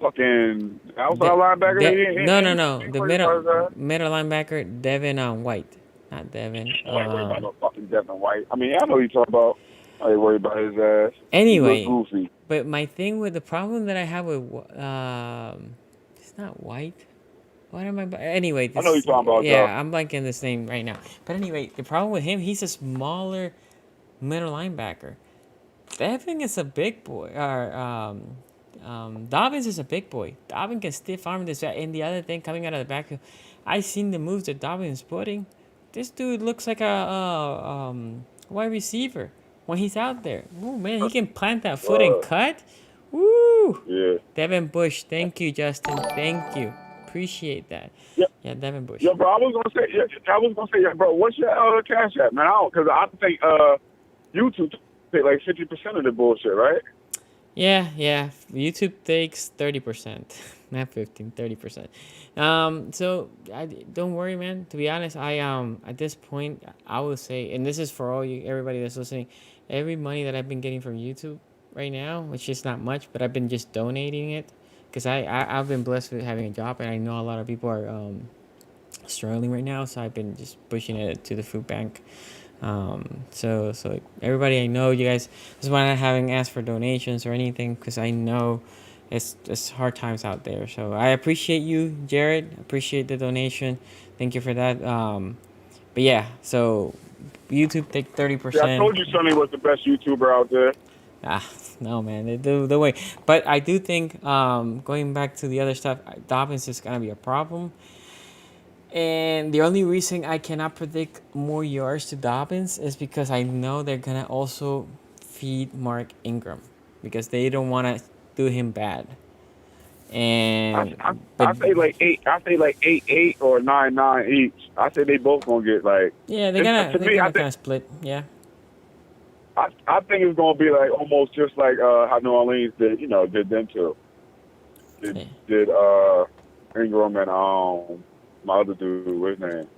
Fucking outside linebacker? No. The middle linebacker, Devin White. not Devin. I ain't worried about no fucking Devin White. I mean, I know you talking about. I ain't worried about his ass. He look Anyway, goofy. but my thing with the problem that I have with it's not White. What am I? Anyway, I know you this talking about though. yeah, I'm blanking this name right now. But anyway, the problem with him, he's a smaller middle linebacker. Devin is a big boy. Or Dobbins is a big boy. Dobbins can stiff arm this guy. And the other thing coming out of the backfield, I seen the moves that Dobbins is putting. This dude looks like a wide receiver when he's out there. Oh man, he can plant that foot and Uh, cut. Woo! yeah. Devin Bush, thank you, Justin. Thank you. Appreciate that. Yeah. Yeah, Devin Bush. Yo, bro, yeah, bro, what's your cash app, man? Because I think YouTube take like 50% of the bullshit, right? Yeah. YouTube takes 30%, not 15, 30%. So don't worry, man. To be honest, I at this point I will say, and this is for all you, everybody that's listening, every money that I've been getting from YouTube right now, which is not much, but I've been just donating it because I've been blessed with having a job, and I know a lot of people are struggling right now, so I've been just pushing it to the food bank. So everybody, I know you guys. This is why I'm not having asked for donations or anything, because I know it's hard times out there. So I appreciate you, Jared. Appreciate the donation. Thank you for that. But yeah, so YouTube take thirty Yeah, I percent. told you Sonny was the best YouTuber out there. Ah, no, man, the way. But I do think going back to the other stuff, Dobbins is gonna be a problem. And the only reason I cannot predict more yards to Dobbins is because I know they're gonna also feed Mark Ingram because they don't want to do him bad. And I but say like eight. I say like 8-8 or 9-9 each. I say they both gonna get like. yeah, To they're me, gonna kind of split. Yeah, I think it's gonna be like almost just like how New Orleans did them too. yeah. Did Ingram and my other dude, what's his name?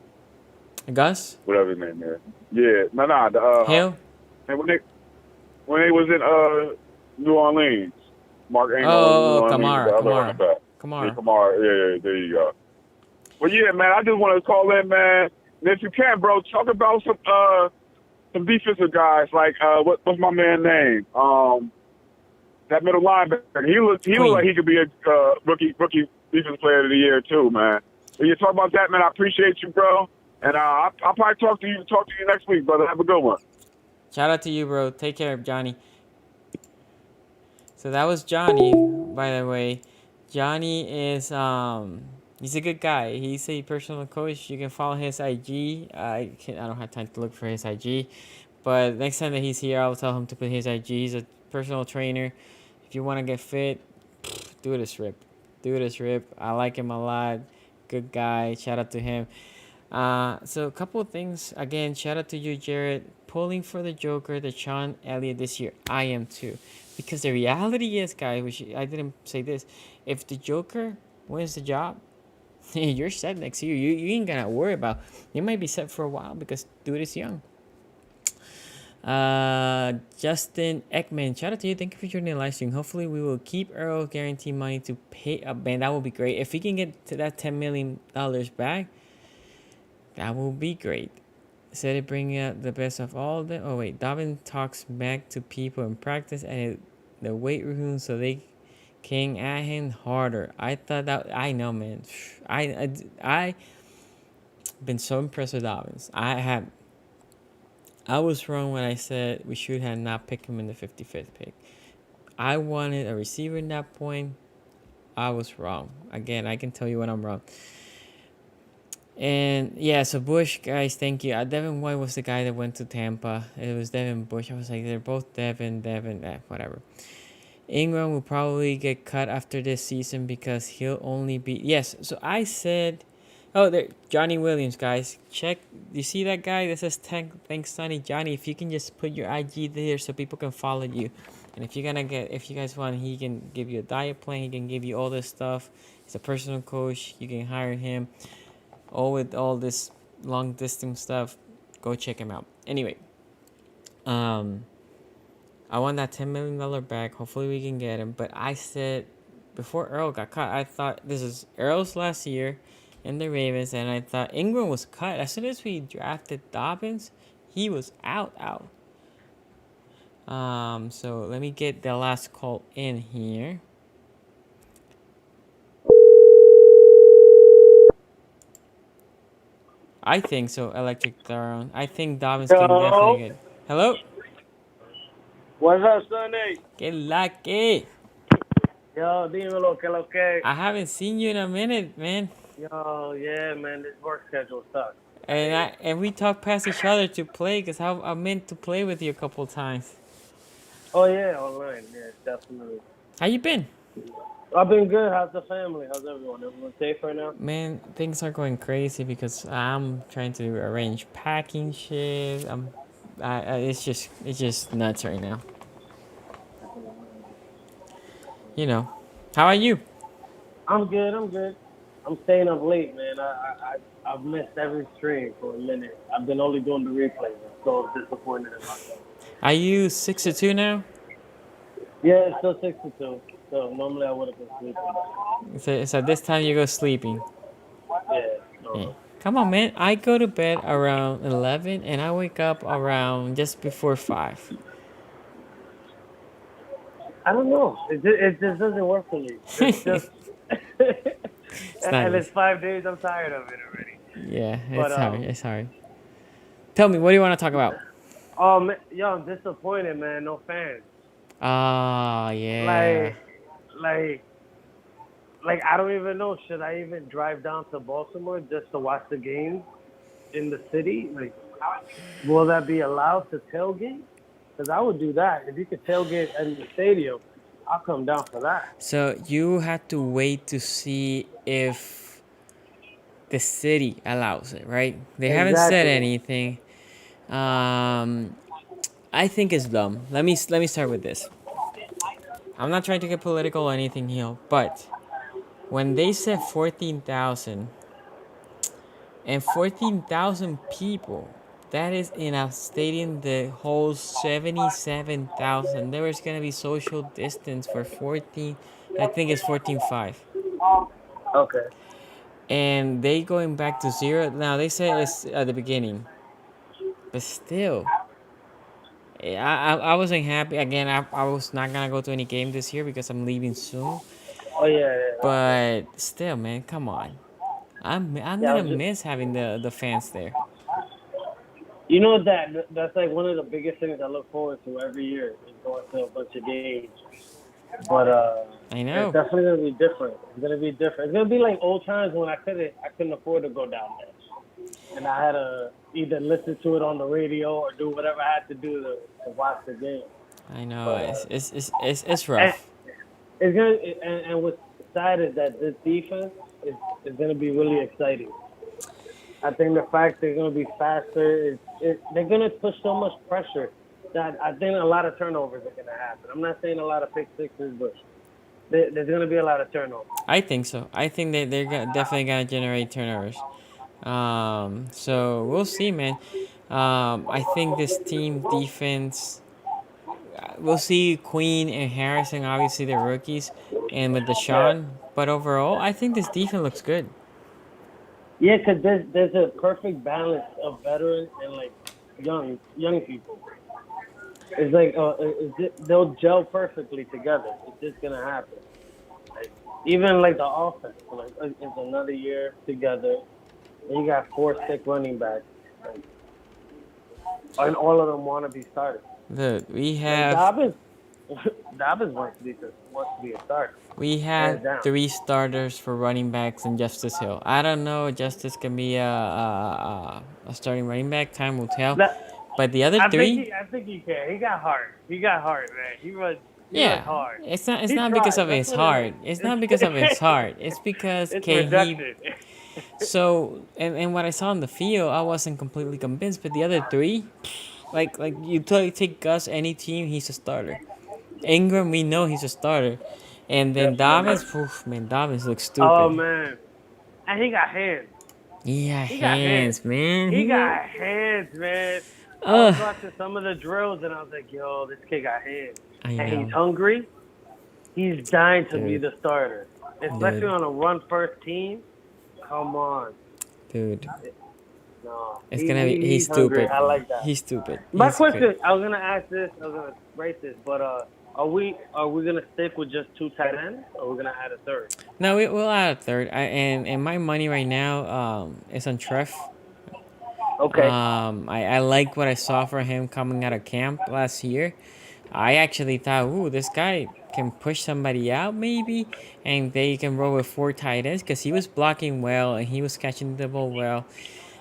Gus Whatever his name is. Yeah, the Hale. and when they was in New Orleans, Mark Ingram was in New Oh, Orleans, the Kamara, other running back. Yeah, Kamara. Kamara. Yeah, there you go. Well, yeah, man, I just want to call in, man. And if you can, bro, talk about some defensive guys. Like what's my man name? That middle linebacker. He looked like he could be a rookie defensive player of the year too, man. So you talk about that, man. I appreciate you, bro. And I'll probably talk to you next week, brother. Have a good one. Shout out to you, bro. Take care, Johnny. So that was Johnny, by the way. Johnny is he's a good guy. He's a personal coach. You can follow his IG. I don't have time to look for his IG, but next time that he's here, I'll tell him to put his IG. He's a personal trainer. If you want to get fit, do this rip. Do this rip. I like him a lot. Good guy. Shout out to him. So a couple of things. Again, shout out to you, Jared. Pulling for the Joker, the Sean Elliott this year. I am too. Because the reality is, guys, which I didn't say this, if the Joker wins the job, you're set next year. You ain't gonna worry about. You might be set for a while because dude is young. Justin Ekman, shout out to you. Thank you for joining the live stream. Hopefully, we will keep Earl guarantee money to pay a band. That would be great. If we can get to that $10 million back, that will be great. Said it bringing out the best of all of them. Oh wait, Dobbin talks back to people in practice and the weight room so they can at him harder. I thought that I know, man. I been so impressed with Dobbins. I was wrong when I said we should have not picked him in the 55th pick. I wanted a receiver in that point. I was wrong. Again, I can tell you when I'm wrong. And yeah, so Bush, guys, thank you. Devin White was the guy that went to Tampa. It was Devin Bush. I was like, they're both Devin, whatever. Ingram will probably get cut after this season because he'll only be. Yes, so I said. Oh, there, Johnny Williams, guys. Check. You see that guy that says thanks, Sonny? Johnny, if you can just put your IG there so people can follow you. And if you guys want, he can give you a diet plan. He can give you all this stuff. He's a personal coach. You can hire him. With all this long distance stuff, go check him out. Anyway, I want that $10 million back. Hopefully we can get him. But I said before Earl got caught, I thought this is Earl's last year. and the Ravens, and I thought Ingram was cut. As soon as we drafted Dobbins, he was out. So let me get the last call in here. I think so, Electric Throne. I think Dobbins can definitely Yo, get. Hello? what's up, Sunday? Get lucky. Yo, dímelo, que lo que? I haven't seen you in a minute, man. Yo, yeah, man, this work schedule sucks. And we talk past each other to play because I meant to play with you a couple times. Oh, yeah, online, yeah, definitely. How you been? I've been good. How's the family? How's everyone? Everyone safe right now? Man, things are going crazy because I'm trying to arrange packing shit. It's just nuts right now. You know, how are you? I'm good. I'm staying up late, man. I've missed every stream for a minute. I've been only doing the replays. I'm so disappointed in myself. Are you 6-2 now? Yeah, it's still 6-2. So normally I would have been sleeping. So this time you go sleeping. Yeah, Yeah. no. Come on, man. I go to bed around 11 and I wake up around just before 5. I don't know. It just doesn't work for me. It's just, It's not and it's easy. 5 days. I'm tired of it already. Yeah, But it's hard. It's hard. Tell me, what do you want to talk about? man, yo, I'm disappointed, man. No fans. Ah, yeah. Like, I don't even know. Should I even drive down to Baltimore just to watch the game in the city? Like, will that be allowed to tailgate? Because I would do that. If you could tailgate in the stadium, I'll come down for that. So you had to wait to see if the city allows it, right? They haven't said Exactly. anything. I think it's dumb. Let me start with this. I'm not trying to get political or anything here, but when they said 14,000 and 14,000 people, that is in a stadium that holds 77,000. There was gonna be social distance for 14. I think it's 14.5. Okay. And they going back to zero. Now they said it's at the beginning, but still, I wasn't happy. Again, I was not gonna go to any game this year because I'm leaving soon. Oh yeah. But still, man, come on. I'm Yeah, gonna miss having the fans there. you know that's like one of the biggest things I look forward to every year is going to a bunch of games. But I it's know. definitely gonna be different. It's gonna be different. It's gonna be like old times when I couldn't afford to go down there, and I had to either listen to it on the radio or do whatever I had to do to watch the game. I know. But It's and rough. it's gonna and what's sad is that this defense is gonna be really exciting. I think the fact they're going to be faster they're going to push so much pressure that I think a lot of turnovers are going to happen. I'm not saying a lot of pick sixes, but there's going to be a lot of turnovers. I think so. I think that definitely gonna generate turnovers. So we'll see, man. I think this team defense. We'll see Queen and Harrison, obviously the rookies, and with Yeah, Deshaun. But overall, I think this defense looks good. yeah, because there's a perfect balance of veterans and like young people. It's like they'll gel perfectly together. It's just gonna happen. Like, even like the offense, like it's another year together. And you got 4 sick running backs, like, and all of them want to be starters. Look, we Like have Dobbins wants to be a starter, we hands have down. 3 starters for running backs and Justice Hill. I don't know if Justice can be a starting running back. Time will tell. That, But the other three, I think he can. He got heart. He got heart, man. He runs yeah, hard. it's He not because tries. of That's his what it heart. is. It's not because of his heart. It's because It's can he. production. So and what I saw on the field, I wasn't completely convinced. But the other three, like you take Gus any team, he's a starter. Ingram, we know he's a starter. And then Definitely. Dobbins, oof, man, Dobbins looks Oh stupid. man, and he got hands. Yeah, He got hands. hands, man. He got hands, man. I was Ugh, watching some of the drills and I was like, yo, this kid got hands. I And he's know, hungry. He's dying to be dude. the starter, especially Dude, on a run first team. Come on, dude. no, It's gonna be. He's he's hungry. stupid. I like that. He's stupid. My He's good. question, I was gonna ask this. I was gonna write this, but are we gonna stick with just 2 tight ends, or we're gonna add a third? No, we'll add a third. And my money right now is on Treff. Okay. I like what I saw for him coming out of camp last year. I actually thought, ooh, this guy can push somebody out maybe, and they can roll with 4 tight ends because he was blocking well and he was catching the ball well.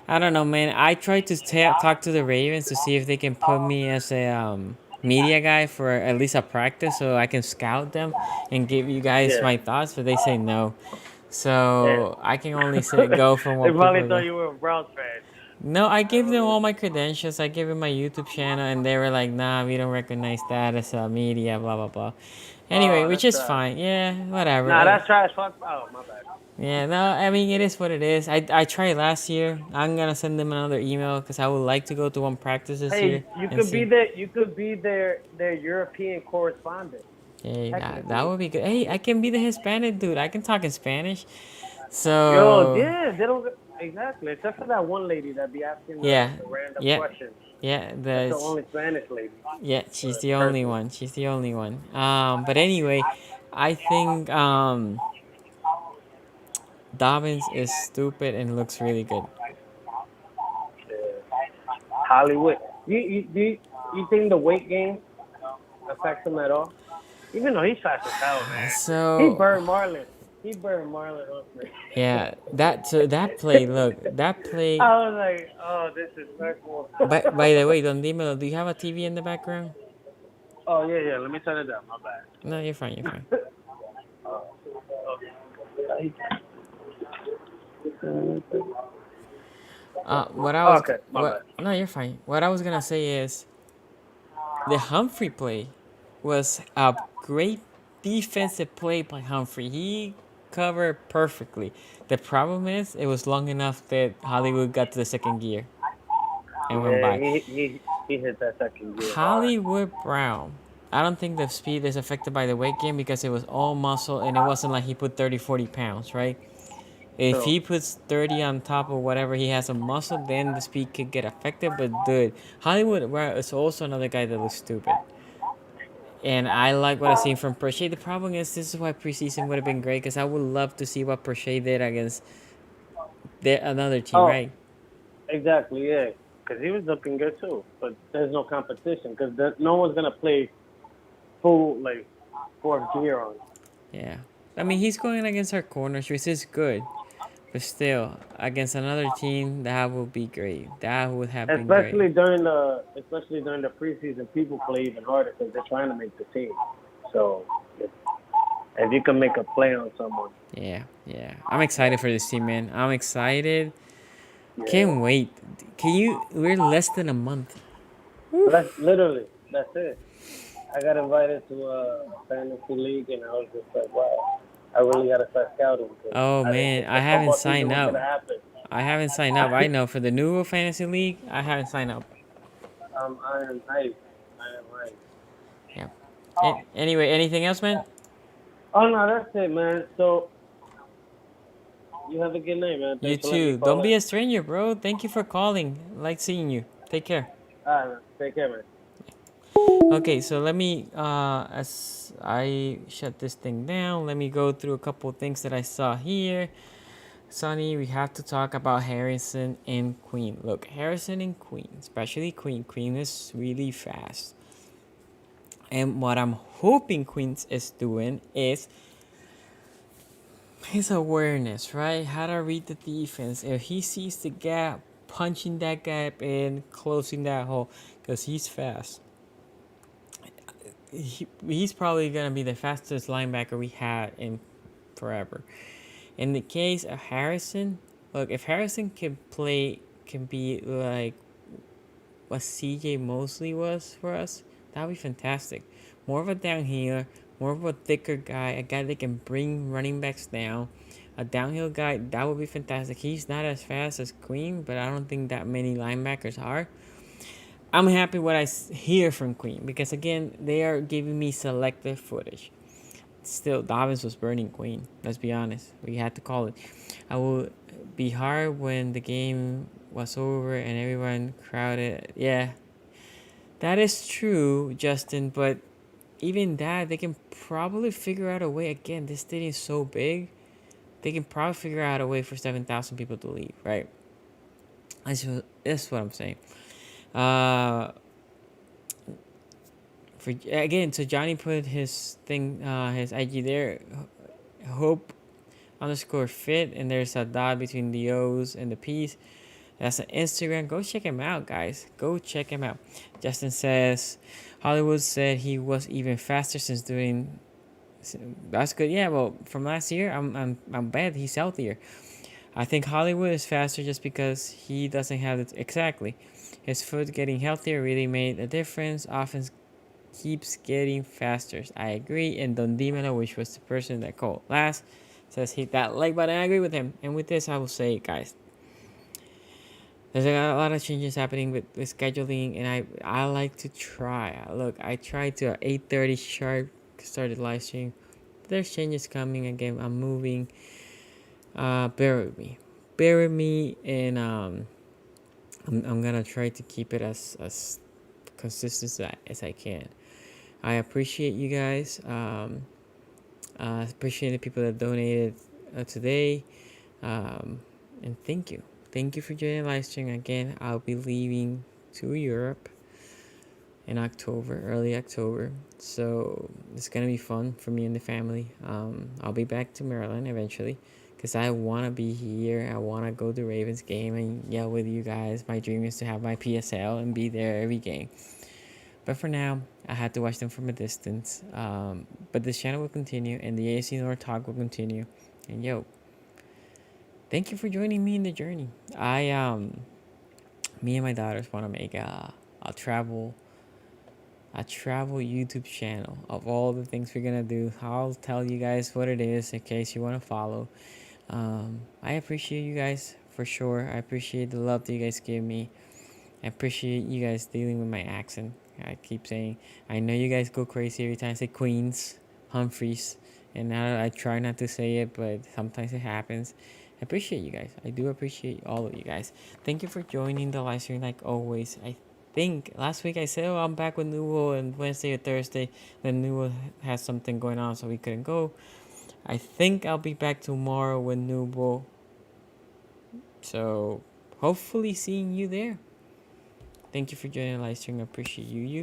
I don't know, man. I tried to talk to the Ravens to see if they can put me as a media guy for at least a practice so I can scout them and give you guys Yeah. my thoughts, but they say no. Damn. So I can only say go from They what probably people thought go. you were a Browns fan. No, I gave them all my credentials. I gave them my YouTube channel, and they were like, "Nah, we don't recognize that as a media." Blah blah blah. Anyway, Oh, which that's is trash. fine. Yeah, whatever. Nah, that's trash. Fuck. Oh, my bad. Yeah, no, I mean it is what it is. I tried last year. I'm gonna send them another email because I would like to go to one practice this year Hey, you and could be see. their European correspondent, Hey, that technically. would be good. Hey, I can be the Hispanic dude. I can talk in Spanish. Yo, So yeah, they don't exactly. Except for that one lady that be asking yeah, the random yeah, questions. yeah. That's the only Spanish lady. Yeah, she's But the only person. one. She's the only one. But anyway, I think Dobbins is stupid and looks really good. Hollywood. You think the weight gain affects him at all? Even though he's fast as hell, man. He So burned Marlon. He burned Marlon Humphrey. yeah, that play. Look, that play. I was like, oh, disrespectful. By the way, Don Dimelo, do you have a TV in the background? Oh yeah. Let me turn it down. My No, you're fine. You're fine. bad. What I was Okay, my bad. what? No, you're fine. What I was gonna say is the Humphrey play was a great defensive play by Humphrey. He covered perfectly. The problem is it was long enough that Hollywood got to the second gear and went Yeah, by. he hit that second gear hard. Hollywood Brown. I don't think the speed is affected by the weight gain because it was all muscle and it wasn't like he put 30, 40 pounds, right? If So he puts 30 on top of whatever he has of muscle, then the speed could get affected. But dude, Hollywood Brown is also another guy that looks stupid. And I like what I've seen from Prochet. The problem is this is why preseason would have been great because I would love to see what Prochet did against another team, oh, right? exactly, yeah. Because he was looking good too, but there's no competition because no one's gonna play full like fourth gear on. Yeah. I mean, he's going against our corners, which is good. But still, against another team, that would be great. That would have been great. Especially during the preseason, people play even harder because they're trying to make the team. So if you can make a play on someone, Yeah, yeah. I'm excited for this team, man. I'm excited. yeah. Can't wait. Can you? We're less than a month. That's it. I got invited to a fantasy league, and I was just like, wow, I really got to start scouting because Oh I didn't man, think I the haven't football season signed was up. gonna happen. I haven't signed up. I know for the new fantasy league, I haven't signed up. I am hyped. I am hyped. Yeah. Anyway, anything else, man? Oh no, that's it, man. So you have a good night, man. You Thanks for letting me too. Don't call be in. a stranger, bro. Thank you for calling. Like seeing you. Take care. All right, man. Take care, man. Okay, so let me as I shut this thing down, let me go through a couple of things that I saw here. Sonny, we have to talk about Harrison and Queen. Look, Harrison and Queen, especially Queen. Queen is really fast. And what I'm hoping Queen is doing is his awareness, right? How to read the defense. If he sees the gap, punching that gap in, closing that hole, because he's fast. He's probably going to be the fastest linebacker we had in forever. In the case of Harrison, look, if Harrison can be like what CJ Mosley was for us, that would be fantastic. More of a downhill, more of a thicker guy, a guy that can bring running backs down. A downhill guy, that would be fantastic. He's not as fast as Queen, but I don't think that many linebackers are. I'm happy what I hear from Queen because, again, they are giving me selective footage. still Dobbins was burning Queen. Let's be honest. We had to call it. I will be hard when the game was over and everyone crowded. Yeah, that is true, Justin. But even that, they can probably figure out a way. Again, this stadium is so big. They can probably figure out a way for 7,000 people to leave, right? That's what I'm saying. Uh, for again, so Johnny put his thing, his IG there. Hope underscore fit, and there's a dot between the O's and the P's. That's an Instagram. Go check him out, guys. Go check him out. Justin says Hollywood said he was even faster since doing. That's good. Yeah, well, from last year, I'm bad. He's healthier. I think Hollywood is faster just because he doesn't have it exactly. His foot getting healthier really made a difference. Offense keeps getting faster. I agree. And Don Dimena, which was the person that called last, says hit that like button. I agree with him. And with this, I will say, guys, there's a lot of changes happening with scheduling, and I like to try. Look, I tried to 8:30 sharp started live stream. There's changes coming again. I'm moving. Bear with me, and I'm gonna try to keep it as consistent as I can. I appreciate you guys. Appreciate the people that donated today, and thank you for joining the live stream again. I'll be leaving to Europe in October, early October, so it's gonna be fun for me and the family. I'll be back to Maryland eventually, because I want to be here. I want to go to Ravens game and yell with you guys. My dream is to have my PSL and be there every game. But for now, I had to watch them from a distance. But this channel will continue, and the AFC North talk will continue. And thank you for joining me in the journey. Me and my daughters want to make a travel YouTube channel of all the things we're gonna do. I'll tell you guys what it is in case you want to follow. I appreciate you guys for sure. I appreciate the love that you guys give me. I appreciate you guys dealing with my accent. I keep saying, I know you guys go crazy every time I say Queens, Humphreys, and now I try not to say it, but sometimes it happens. I appreciate you guys. I do appreciate all of you guys. Thank you for joining the live stream like always. I think last week I said, I'm back with Newell and Wednesday or Thursday. Then Newell has something going on, so we couldn't go. I think I'll be back tomorrow with Newell. So hopefully seeing you there. Thank you for joining the live stream. I appreciate you.